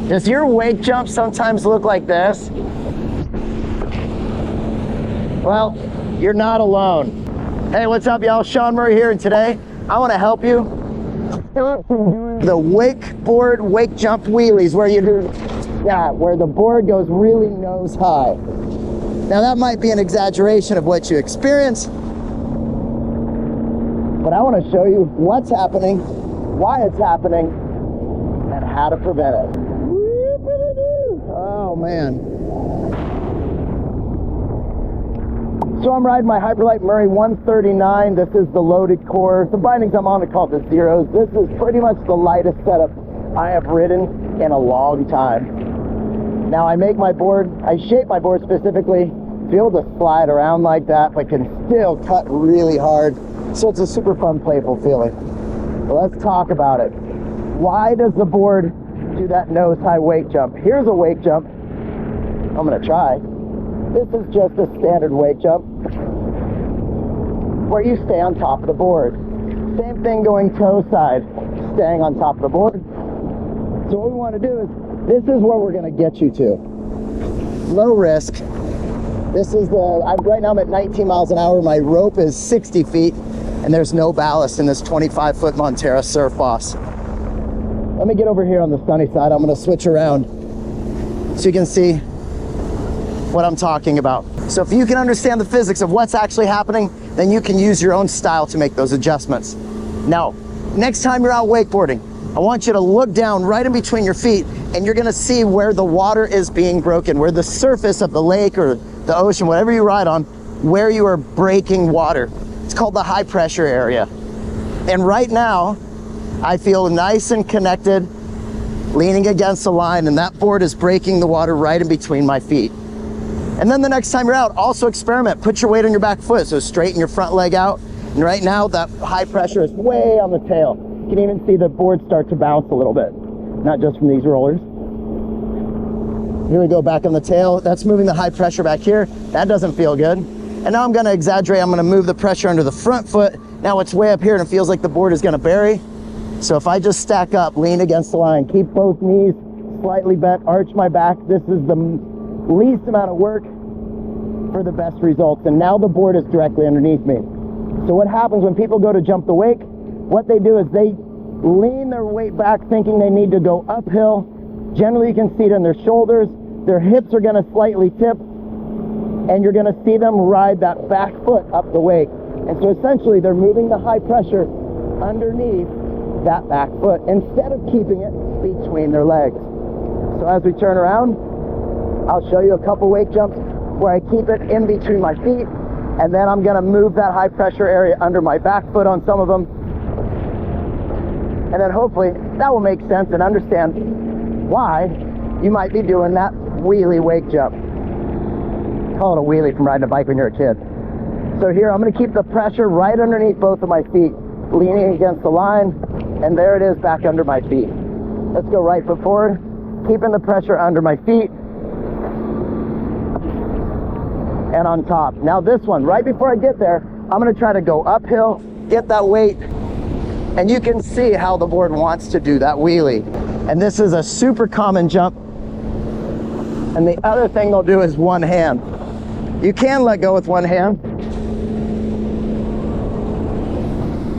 Does your wake jump sometimes look like this? Well, you're not alone. Hey, what's up, y'all? Shaun here, and today I want to help you. The wakeboard wake jump wheelies, where you do, where the board goes really nose high. Now that might be an exaggeration of what you experience, but I want to show you what's happening, why it's happening, and how to prevent it. Oh man. So I'm riding my Hyperlight Murray 139. This is the loaded core. The bindings I'm on are called the Zeros. This is pretty much the lightest setup I have ridden in a long time. Now I shape my board specifically to be able to slide around like that, but can still cut really hard. So it's a super fun, playful feeling. So let's talk about it. Why does the board do that nose high wake jump? Here's a wake jump. I'm gonna try. This is just a standard wake jump where you stay on top of the board. Same thing going toe side, staying on top of the board. So what we want to do is, this is where we're going to get you to. Low risk. This is right now I'm at 19 miles an hour. My rope is 60 feet and there's no ballast in this 25-foot Montera Surf Boss. Let me get over here on the sunny side. I'm going to switch around so you can see what I'm talking about. So if you can understand the physics of what's actually happening, then you can use your own style to make those adjustments. Now, next time you're out wakeboarding, I want you to look down right in between your feet, and you're gonna see where the water is being broken, where the surface of the lake or the ocean, whatever you ride on, where you are breaking water. It's called the high pressure area. And right now, I feel nice and connected, leaning against the line, and that board is breaking the water right in between my feet. And then the next time you're out, also experiment. Put your weight on your back foot, so straighten your front leg out. And right now, that high pressure is way on the tail. You can even see the board start to bounce a little bit, not just from these rollers. Here we go, back on the tail. That's moving the high pressure back here. That doesn't feel good. And now I'm gonna exaggerate. I'm gonna move the pressure under the front foot. Now it's way up here and it feels like the board is gonna bury. So if I just stack up, lean against the line, keep both knees slightly bent, arch my back, this is the least amount of work for the best results. And now the board is directly underneath me. So what happens when people go to jump the wake, what they do is they lean their weight back thinking they need to go uphill. Generally you can see it in their shoulders. Their hips are going to slightly tip, and you're going to see them ride that back foot up the wake. And so essentially they're moving the high pressure underneath that back foot instead of keeping it between their legs. So as we turn around, I'll show you a couple wake jumps where I keep it in between my feet, and then I'm gonna move that high pressure area under my back foot on some of them. And then hopefully that will make sense and understand why you might be doing that wheelie wake jump. Call it a wheelie from riding a bike when you're a kid. So here I'm gonna keep the pressure right underneath both of my feet, leaning against the line, and there it is back under my feet. Let's go right foot forward, keeping the pressure under my feet, and on top. Now this one, right before I get there, I'm gonna try to go uphill, get that weight, and you can see how the board wants to do that wheelie. And this is a super common jump. And the other thing they'll do is one hand. You can let go with one hand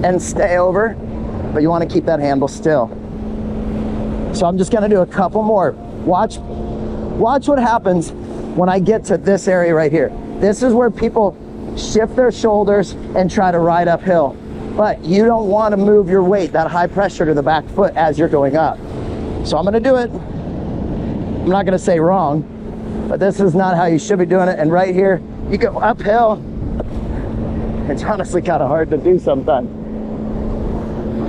and stay over, but you wanna keep that handle still. So I'm just gonna do a couple more. Watch what happens when I get to this area right here. This is where people shift their shoulders and try to ride uphill. But you don't want to move your weight, that high pressure, to the back foot as you're going up. So I'm going to do it. I'm not going to say wrong, but this is not how you should be doing it. And right here, you go uphill. It's honestly kind of hard to do sometimes.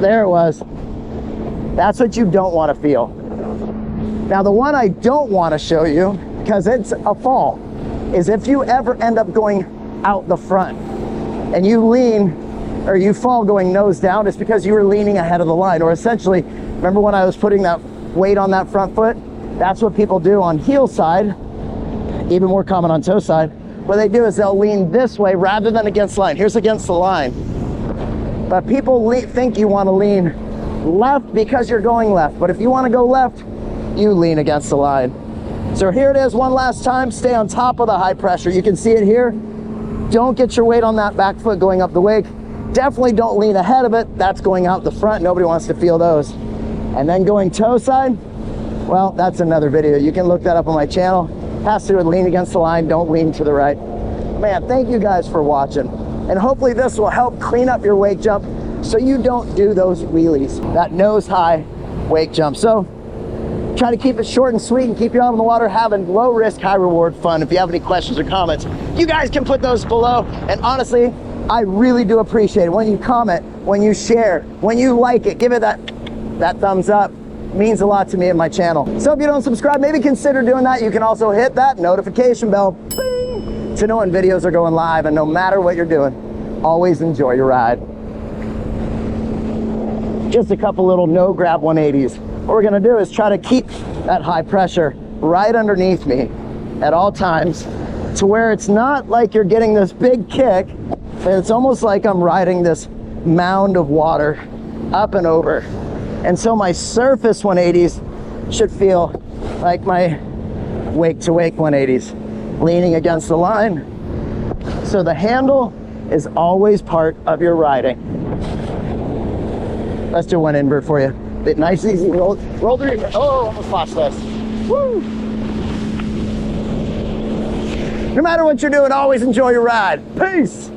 There it was. That's what you don't want to feel. Now the one I don't want to show you, because it's a fall, is if you ever end up going out the front and you lean or you fall going nose down, it's because you were leaning ahead of the line. Or essentially, remember when I was putting that weight on that front foot? That's what people do on heel side, even more common on toe side. What they do is they'll lean this way rather than against the line. Here's against the line. But people think you want to lean left because you're going left. But if you want to go left, you lean against the line. So here it is one last time. Stay on top of the high pressure. You can see it here. Don't get your weight on that back foot going up the wake. Definitely don't lean ahead of it. That's going out the front. Nobody wants to feel those. And then going toe side, well, that's another video. You can look that up on my channel. Has to do with lean against the line. Don't lean to the right. Man, thank you guys for watching. And hopefully this will help clean up your wake jump so you don't do those wheelies, that nose high wake jump. So try to keep it short and sweet and keep you out on the water having low risk, high reward fun. If you have any questions or comments, you guys can put those below. And honestly, I really do appreciate it when you comment, when you share, when you like it, give it that thumbs up. It means a lot to me and my channel. So if you don't subscribe, maybe consider doing that. You can also hit that notification bell, bing, to know when videos are going live. And no matter what you're doing, always enjoy your ride. Just a couple little no grab 180s. What we're gonna do is try to keep that high pressure right underneath me at all times, to where it's not like you're getting this big kick, but it's almost like I'm riding this mound of water up and over. And so my surface 180s should feel like my wake to wake 180s, leaning against the line. So the handle is always part of your riding. Let's do one invert for you. Bit nice, easy, roll through. Oh, almost lost this. Woo! No matter what you're doing, always enjoy your ride. Peace!